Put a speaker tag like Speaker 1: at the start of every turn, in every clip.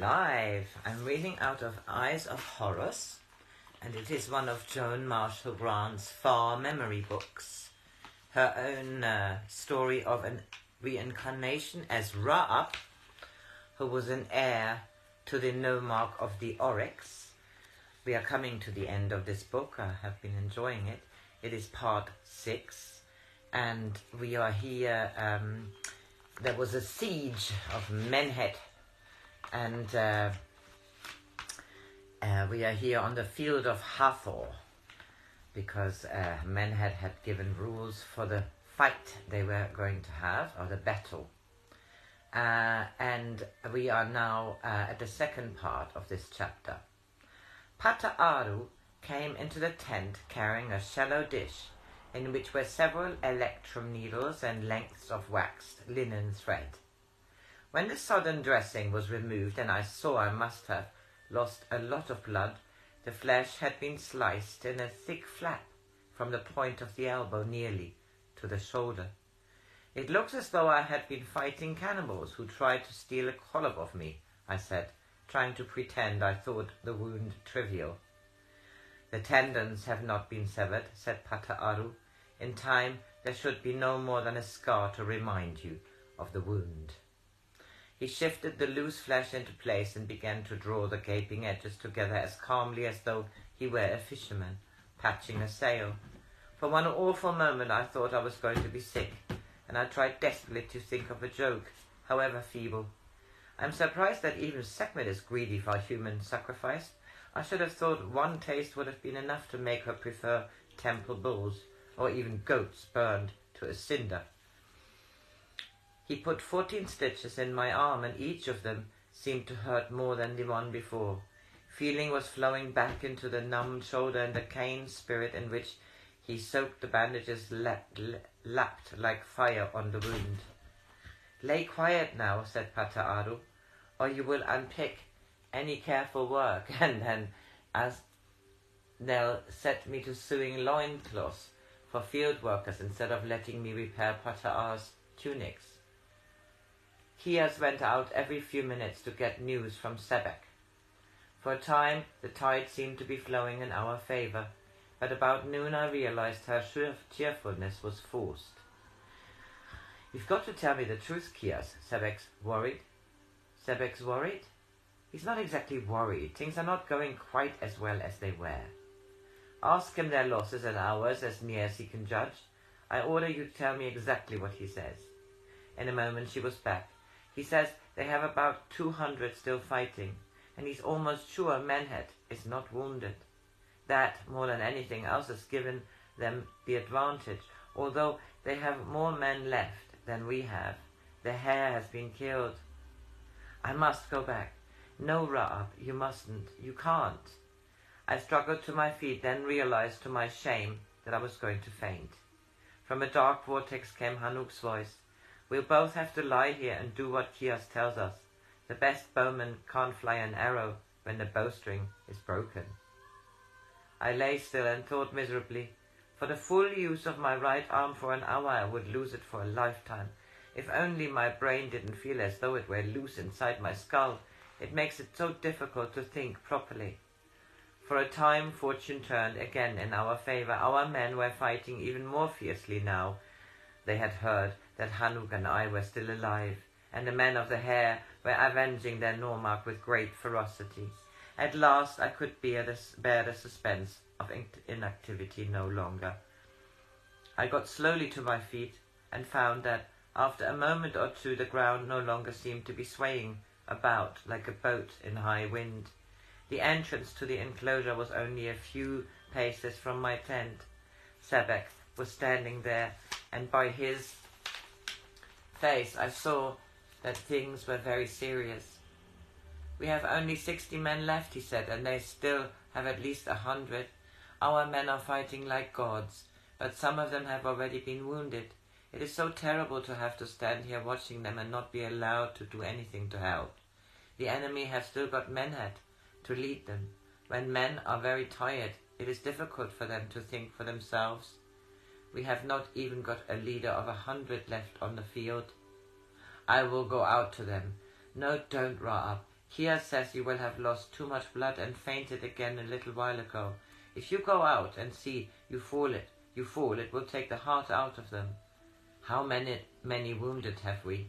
Speaker 1: alive. I'm reading out of Eyes of Horus, and it is one of Joan Marshall Grants' far memory books. Her own story of a reincarnation as Ra-Up, who was an heir to the nomarch of the Oryx. We are coming to the end of this book. I have been enjoying it. It is part 6, and we are here. There was a siege of Menhet, and we are here on the field of Hathor, because Menhet had given rules for the fight they were going to have, or the battle. And we are now at the second part of this chapter. Pata'aru came into the tent carrying a shallow dish in which were several electrum needles and lengths of waxed linen thread. When the sodden dressing was removed and I saw I must have lost a lot of blood, the flesh had been sliced in a thick flap from the point of the elbow nearly to the shoulder. It looks as though I had been fighting cannibals who tried to steal a collop of me, I said, trying to pretend I thought the wound trivial. The tendons have not been severed, said Pata'aru. In time, there should be no more than a scar to remind you of the wound. He shifted the loose flesh into place and began to draw the gaping edges together as calmly as though he were a fisherman, patching a sail. For one awful moment I thought I was going to be sick, and I tried desperately to think of a joke, however feeble. I'm surprised that even Sekhmet is greedy for human sacrifice. I should have thought one taste would have been enough to make her prefer temple bulls, or even goats burned to a cinder. He put 14 stitches in my arm, and each of them seemed to hurt more than the one before. Feeling was flowing back into the numbed shoulder, and the cane spirit in which he soaked the bandages lapped like fire on the wound. Lay quiet now, said Pata'aru, or you will unpick any careful work, and then as they'll set me to sewing loincloths for field workers instead of letting me repair Pata'ar's tunics. Kias went out every few minutes to get news from Sebek. For a time, the tide seemed to be flowing in our favour, but about noon I realized her cheerfulness was forced. You've got to tell me the truth, Kias. Sebek's worried. Sebek's worried? He's not exactly worried. Things are not going quite as well as they were. Ask him their losses and ours as near as he can judge. I order you to tell me exactly what he says. In a moment she was back. He says they have about 200 still fighting, and he's almost sure Menhet is not wounded. That, more than anything else, has given them the advantage, although they have more men left than we have. The hare has been killed. I must go back. No, Ra-Up, you mustn't. You can't. I struggled to my feet, then realized to my shame that I was going to faint. From a dark vortex came Hanuk's voice. We'll both have to lie here and do what Kias tells us. The best bowman can't fly an arrow when the bowstring is broken. I lay still and thought miserably. For the full use of my right arm for an hour, I would lose it for a lifetime. If only my brain didn't feel as though it were loose inside my skull. It makes it so difficult to think properly. For a time, fortune turned again in our favour. Our men were fighting even more fiercely now. They had heard that Hanuk and I were still alive, and the men of the hare were avenging their nomarch with great ferocity. At last I could bear the suspense of inactivity no longer. I got slowly to my feet and found that after a moment or two the ground no longer seemed to be swaying about like a boat in high wind. The entrance to the enclosure was only a few paces from my tent. Sebek was standing there, and by his face I saw that things were very serious. We have only 60 men left, he said, and they still have at least 100. Our men are fighting like gods, but some of them have already been wounded. It is so terrible to have to stand here watching them and not be allowed to do anything to help. The enemy have still got Menhet to lead them. When men are very tired, it is difficult for them to think for themselves. We have not even got a leader of 100 left on the field. I will go out to them. No, don't, Ra-Up. Kia says you will have lost too much blood and fainted again a little while ago. If you go out and see you fall, it will take the heart out of them. How many wounded have we?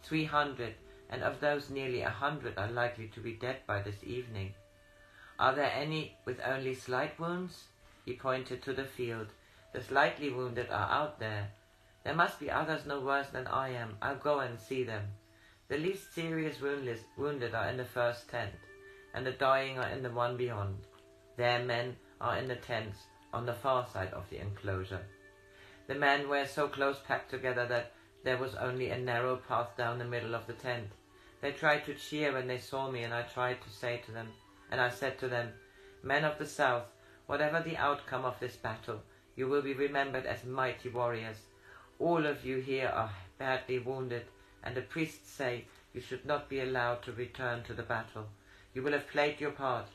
Speaker 1: 300, and of those nearly 100 are likely to be dead by this evening. Are there any with only slight wounds? He pointed to the field. The slightly wounded are out there. There must be others no worse than I am. I'll go and see them. The least serious wounded are in the first tent, and the dying are in the one beyond. Their men are in the tents on the far side of the enclosure. The men were so close packed together that there was only a narrow path down the middle of the tent. They tried to cheer when they saw me, and I said to them, Men of the South, whatever the outcome of this battle, you will be remembered as mighty warriors. All of you here are badly wounded, and the priests say you should not be allowed to return to the battle. You will have played your part.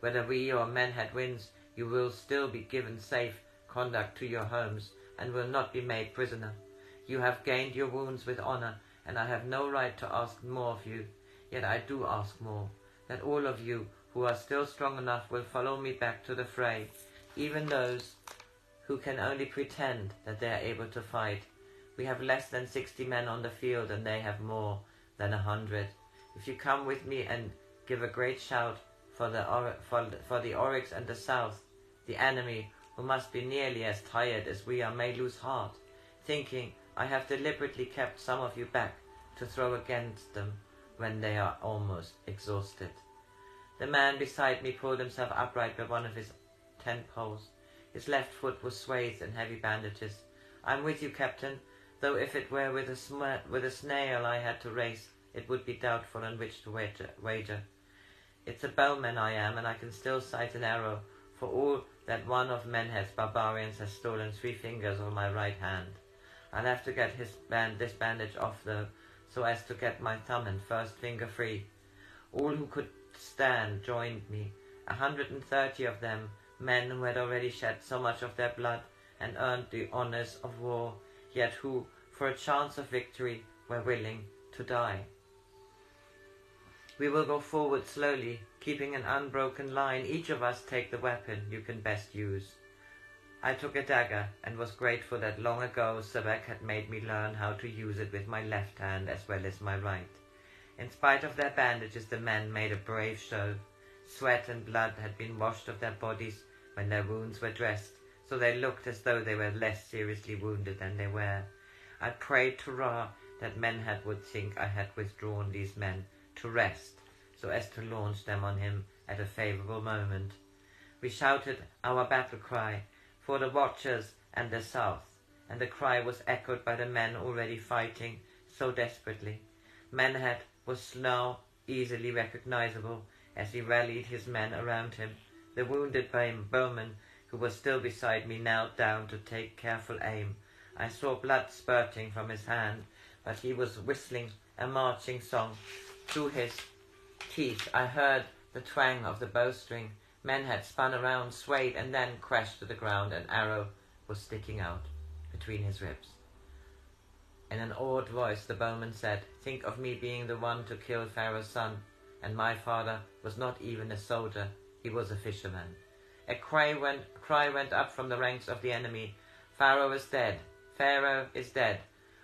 Speaker 1: Whether we or Menhad wins, you will still be given safe conduct to your homes, and will not be made prisoner. You have gained your wounds with honor, and I have no right to ask more of you. Yet I do ask more, that all of you who are still strong enough will follow me back to the fray, even those who can only pretend that they are able to fight. We have less than 60 men on the field, and they have more than 100. If you come with me and give a great shout for the Oryx and the South, the enemy, who must be nearly as tired as we are, may lose heart, thinking I have deliberately kept some of you back to throw against them when they are almost exhausted. The man beside me pulled himself upright by one of his tent poles. His left foot was swathed in heavy bandages. I'm with you, Captain, though if it were with a snail I had to race, it would be doubtful on which to wager. It's a bowman I am, and I can still sight an arrow, for all that one of Menhad's barbarians has stolen 3 fingers of my right hand. I'll have to get this bandage off, though, so as to get my thumb and first finger free. All who could stand joined me, 130 of them, men who had already shed so much of their blood and earned the honours of war, yet who, for a chance of victory, were willing to die. We will go forward slowly, keeping an unbroken line. Each of us take the weapon you can best use. I took a dagger, and was grateful that long ago Sebek had made me learn how to use it with my left hand as well as my right. In spite of their bandages, the men made a brave show. Sweat and blood had been washed off their bodies when their wounds were dressed, so they looked as though they were less seriously wounded than they were. I prayed to Ra that Menhad would think I had withdrawn these men to rest, so as to launch them on him at a favourable moment. We shouted our battle cry for the Watchers and the South, and the cry was echoed by the men already fighting so desperately. Menhad was now easily recognizable as he rallied his men around him. The wounded bowman, who was still beside me, knelt down to take careful aim. I saw blood spurting from his hand, but he was whistling a marching song. Through his teeth I heard the twang of the bowstring. Menhad spun around, swayed, and then crashed to the ground. An arrow was sticking out between his ribs. In an awed voice the bowman said, "Think of me being the one to kill Pharaoh's son, and my father was not even a soldier, he was a fisherman." A cry went up from the ranks of the enemy. "Pharaoh is dead! Pharaoh is dead!"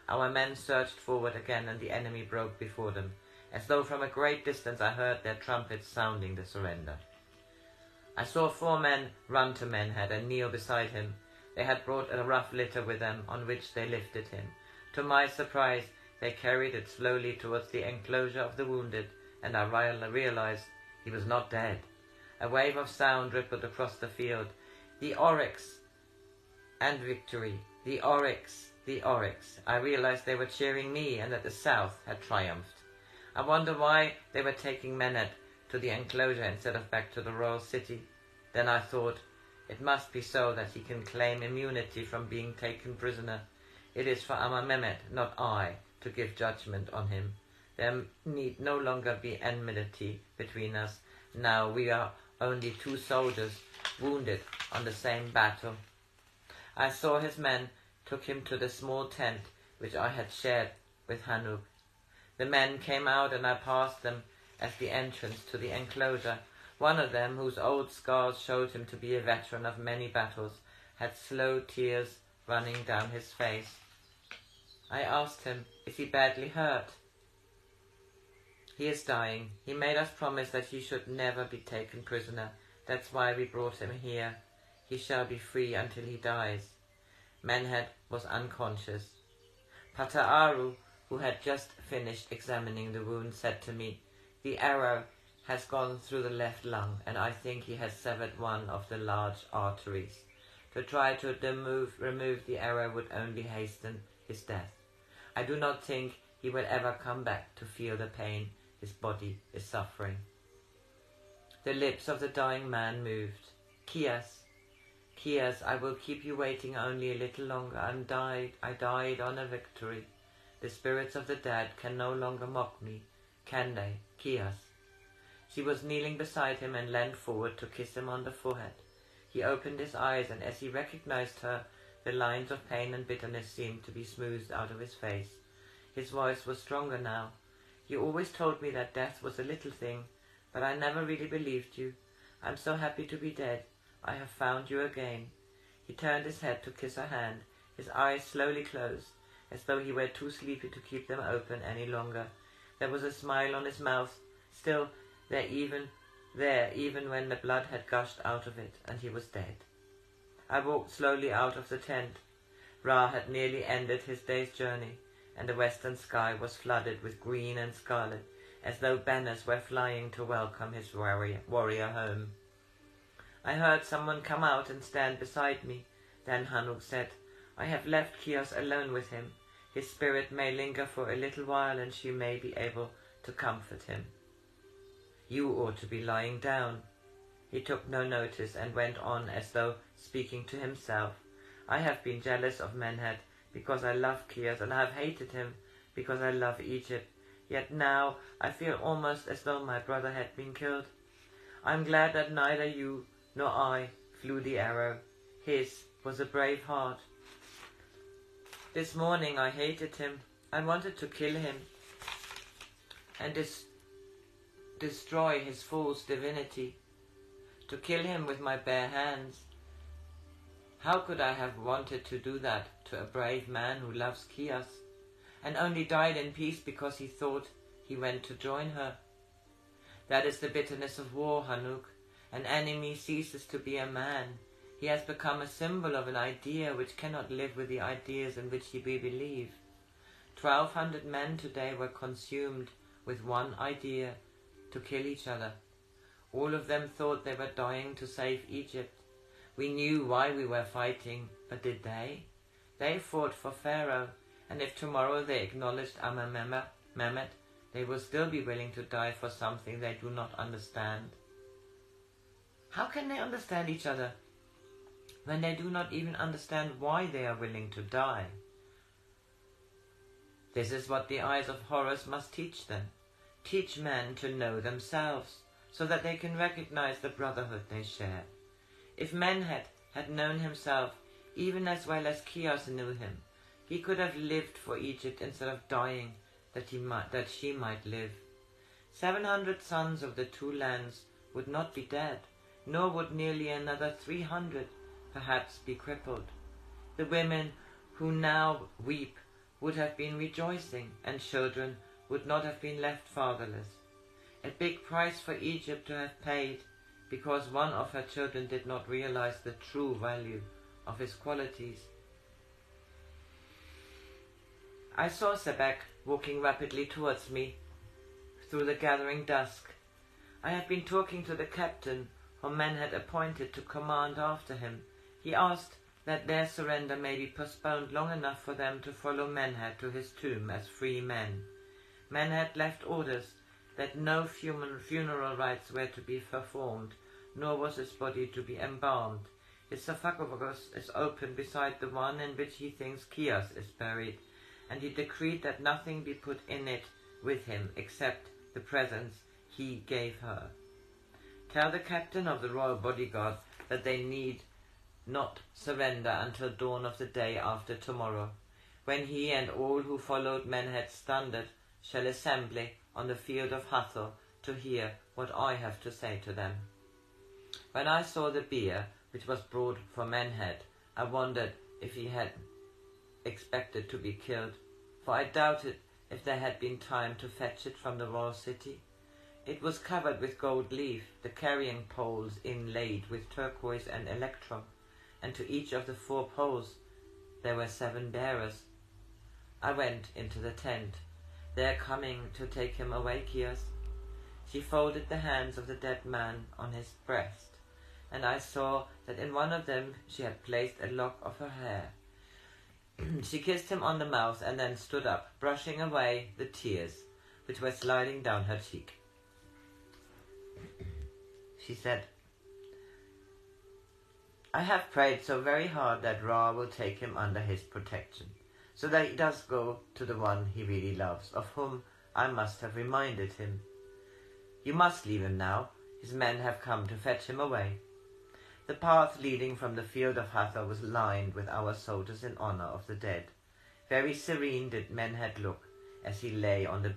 Speaker 1: Our men surged forward again, and the enemy broke before them. As though from a great distance I heard their trumpets sounding the surrender. I saw 4 men run to Menhad and kneel beside him. They had brought a rough litter with them, on which they lifted him. To my surprise, they carried it slowly towards the enclosure of the wounded, and I realized he was not dead. A wave of sound rippled across the field. "The Oryx!" and "Victory! The Oryx! The Oryx!" I realized they were cheering me, and that the South had triumphed. I wonder why they were taking Menhad to the enclosure instead of back to the royal city. Then I thought, it must be so that he can claim immunity from being taken prisoner. It is for Amar Mehmet, not I, to give judgment on him. There need no longer be enmity between us. Now we are only 2 soldiers wounded on the same battle. I saw his men took him to the small tent which I had shared with Hanuk. The men came out, and I passed them as the entrance to the enclosure. One of them, whose old scars showed him to be a veteran of many battles, had slow tears running down his face. I asked him, "Is he badly hurt?" "He is dying. He made us promise that he should never be taken prisoner. That's why we brought him here. He shall be free until he dies." Menhed was unconscious. Pata'aru, who had just finished examining the wound, said to me, "The arrow has gone through the left lung, and I think he has severed one of the large arteries. To try to remove the arrow would only hasten his death. I do not think he will ever come back to feel the pain his body is suffering." The lips of the dying man moved. "Kias, Kias, I will keep you waiting only a little longer. I died on a victory. The spirits of the dead can no longer mock me, can they, Kias?" She was kneeling beside him and leaned forward to kiss him on the forehead. He opened his eyes, and as he recognized her, the lines of pain and bitterness seemed to be smoothed out of his face. His voice was stronger now. "You always told me that death was a little thing, but I never really believed you. I'm so happy to be dead. I have found you again." He turned his head to kiss her hand. His eyes slowly closed, as though he were too sleepy to keep them open any longer. There was a smile on his mouth, still even when the blood had gushed out of it, and he was dead. I walked slowly out of the tent. Ra had nearly ended his day's journey, and the western sky was flooded with green and scarlet, as though banners were flying to welcome his warrior home. I heard someone come out and stand beside me. Then Hanuk said, "I have left Kios alone with him. His spirit may linger for a little while, and she may be able to comfort him. You ought to be lying down." He took no notice and went on as though speaking to himself. "I have been jealous of Menhed because I love Kios, and I have hated him because I love Egypt. Yet now I feel almost as though my brother had been killed. I'm glad that neither you nor I flew the arrow. His was a brave heart. This morning I hated him. I wanted to kill him and destroy his false divinity, to kill him with my bare hands. How could I have wanted to do that to a brave man who loves Kios, and only died in peace because he thought he went to join her? That is the bitterness of war, Hanuk. An enemy ceases to be a man. He has become a symbol of an idea which cannot live with the ideas in which we believe. 1,200 men today were consumed with one idea, to kill each other. All of them thought they were dying to save Egypt. We knew why we were fighting, but did they? They fought for Pharaoh, and if tomorrow they acknowledged Mehmet, they will still be willing to die for something they do not understand. How can they understand each other when they do not even understand why they are willing to die? This is what the eyes of Horus must teach them. Teach men to know themselves, so that they can recognize the brotherhood they share. If Menhed had known himself even as well as Kios knew him, he could have lived for Egypt instead of dying that she might live. 700 sons of the two lands would not be dead, nor would nearly another 300 perhaps be crippled. The women who now weep would have been rejoicing, and children would not have been left fatherless. A big price for Egypt to have paid, because one of her children did not realize the true value of his qualities. I saw Sebek walking rapidly towards me through the gathering dusk. I had been talking to the captain whom men had appointed to command after him. He asked that their surrender may be postponed long enough for them to follow Menhed to his tomb as free men. Menhed left orders that no funeral rites were to be performed, nor was his body to be embalmed. His sarcophagus is open beside the one in which he thinks Kios is buried, and he decreed that nothing be put in it with him except the presents he gave her. Tell the captain of the royal bodyguard that they need not surrender until dawn of the day after tomorrow, when he and all who followed Menhed's standard shall assemble on the field of HATHOR to hear what I have to say to them. When I saw the bier which was brought for Menhed, I wondered if he had expected to be killed, for I doubted if there had been time to fetch it from the royal city. It was covered with gold leaf, the carrying poles inlaid with turquoise and electrum, and to each of the 4 poles there were 7 bearers. I went into the tent. They are coming to take him away, Kios. She folded the hands of the dead man on his breast, and I saw that in one of them she had placed a lock of her hair. She kissed him on the mouth and then stood up, brushing away the tears which were sliding down her cheek. She said, I have prayed so very hard that Ra will take him under his protection, so that he does go to the one he really loves, of whom I must have reminded him. You must leave him now. His men have come to fetch him away. The path leading from the field of Hathor was lined with our soldiers in honor of the dead. Very serene did Menhed look as he lay on the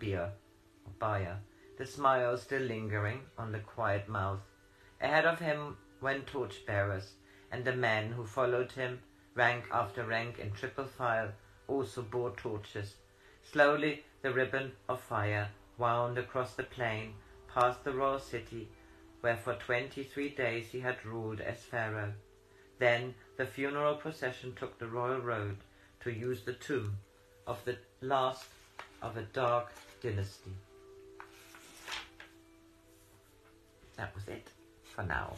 Speaker 1: bier, the smile still lingering on the quiet mouth. Ahead of him went torch-bearers, and the men who followed him, rank after rank in triple file, also bore torches. Slowly the ribbon of fire wound across the plain, past the royal city, where for 23 days he had ruled as pharaoh. Then the funeral procession took the royal road to use the tomb of the last of a dark dynasty. That was it for now.